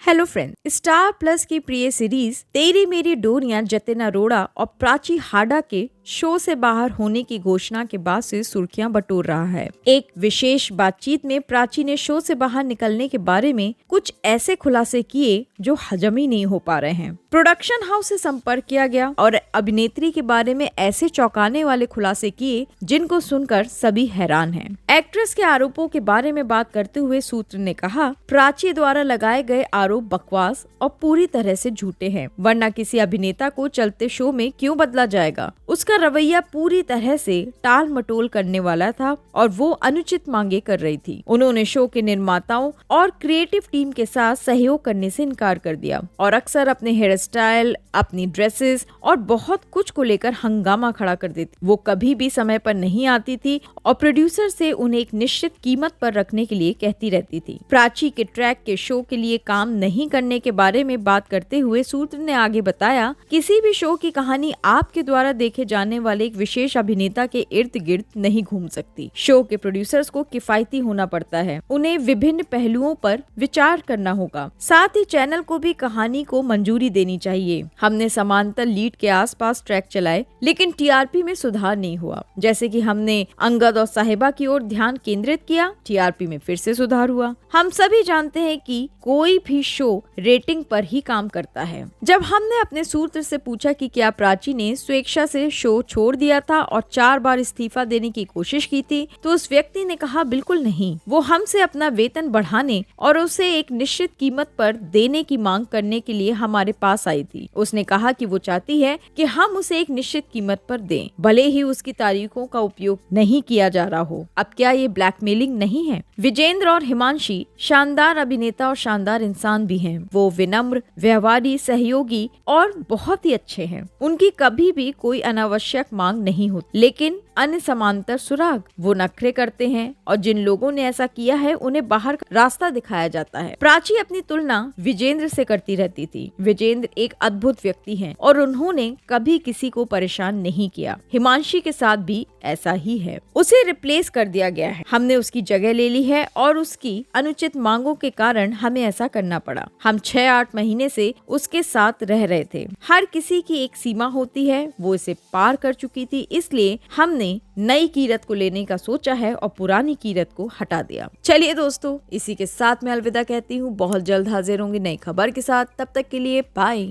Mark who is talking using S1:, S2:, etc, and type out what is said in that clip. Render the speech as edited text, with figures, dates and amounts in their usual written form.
S1: Hello friend, star plus की प्रिय series तेरी मेरी डोरियां जतिन अरोड़ा और प्राची हाडा के शो से बाहर होने की घोषणा के बाद से सुर्खियां बटोर रहा है। एक विशेष बातचीत में प्राची ने शो से बाहर निकलने के बारे में कुछ ऐसे खुलासे किए जो हजम ही नहीं हो पा रहे हैं। प्रोडक्शन हाउस से संपर्क किया गया और अभिनेत्री के बारे में ऐसे चौंकाने वाले खुलासे किए जिनको सुनकर सभी हैरान हैं। एक्ट्रेस के आरोपों के बारे में बात करते हुए सूत्र ने कहा, प्राची द्वारा लगाए गए आरोप बकवास और पूरी तरह से झूठे हैं, वरना किसी अभिनेता को चलते शो में क्यों बदला जाएगा। उसका रवैया पूरी तरह से टाल मटोल करने वाला था और वो अनुचित मांगे कर रही थी। उन्होंने शो के निर्माताओं और क्रिएटिव टीम के साथ सहयोग करने से इनकार कर दिया और अक्सर अपने हेयर स्टाइल, अपनी ड्रेसेस और बहुत कुछ को लेकर हंगामा खड़ा कर देती। वो कभी भी समय पर नहीं आती थी और प्रोड्यूसर से उन्हें एक निश्चित कीमत पर रखने के लिए कहती रहती थी। प्राची के ट्रैक के शो के लिए काम नहीं करने के बारे में बात करते हुए सूत्र ने आगे बताया, किसी भी शो की कहानी आपके द्वारा देखे जाने वाले एक विशेष अभिनेता के इर्द गिर्द नहीं घूम सकती। शो के प्रोड्यूसर्स को किफायती होना पड़ता है, उन्हें विभिन्न पहलुओं पर विचार करना होगा। साथ ही चैनल को भी कहानी को मंजूरी देनी चाहिए। हमने समांतर लीड के आसपास ट्रैक चलाए, लेकिन टीआरपी में सुधार नहीं हुआ। जैसे कि हमने अंगद और साहिबा की ओर ध्यान केंद्रित किया, टीआरपी में फिर से सुधार हुआ। हम सभी जानते हैं कि कोई भी शो रेटिंग पर ही काम करता है। जब हमने अपने सूत्र से पूछा कि क्या प्राची ने स्वेच्छा से शो छोड़ दिया था और 4 बार इस्तीफा देने की कोशिश की थी, तो उस व्यक्ति ने कहा, बिल्कुल नहीं। वो हमसे अपना वेतन बढ़ाने और उसे एक निश्चित कीमत पर देने की मांग करने के लिए हमारे पास आई थी। उसने कहा कि वो चाहती है कि हम उसे एक निश्चित कीमत पर दें, भले ही उसकी तारीखों का उपयोग नहीं किया जा रहा हो। अब क्या ये ब्लैकमेलिंग नहीं है? विजेंद्र और हिमांशी शानदार अभिनेता और शानदार इंसान भी हैं। वो विनम्र, व्यवहारी, सहयोगी और बहुत ही अच्छे हैं। उनकी कभी भी कोई अनावश्यक मांग नहीं होती, लेकिन अन्य समांतर सुराग वो नखरे करते हैं और जिन लोगों ने ऐसा किया है उन्हें बाहर रास्ता दिखाया जाता है। प्राची अपनी तुलना विजेंद्र से करती रहती थी। विजेंद्र एक अद्भुत व्यक्ति हैं और उन्होंने कभी किसी को परेशान नहीं किया। हिमांशी के साथ भी ऐसा ही है। उसे रिप्लेस कर दिया गया है, हमने उसकी जगह ले ली है और उसकी अनुचित मांगों के कारण हमें ऐसा करना पड़ा। हम 6-8 महीने से उसके साथ रह रहे थे। हर किसी की एक सीमा होती है, वो इसे पार कर चुकी थी, इसलिए हमने नई कीरत को लेने का सोचा है और पुरानी कीरत को हटा दिया। चलिए दोस्तों, इसी के साथ मैं अलविदा कहती हूँ। बहुत जल्द हाजिर होंगी नई खबर के साथ। तब तक के लिए बाय।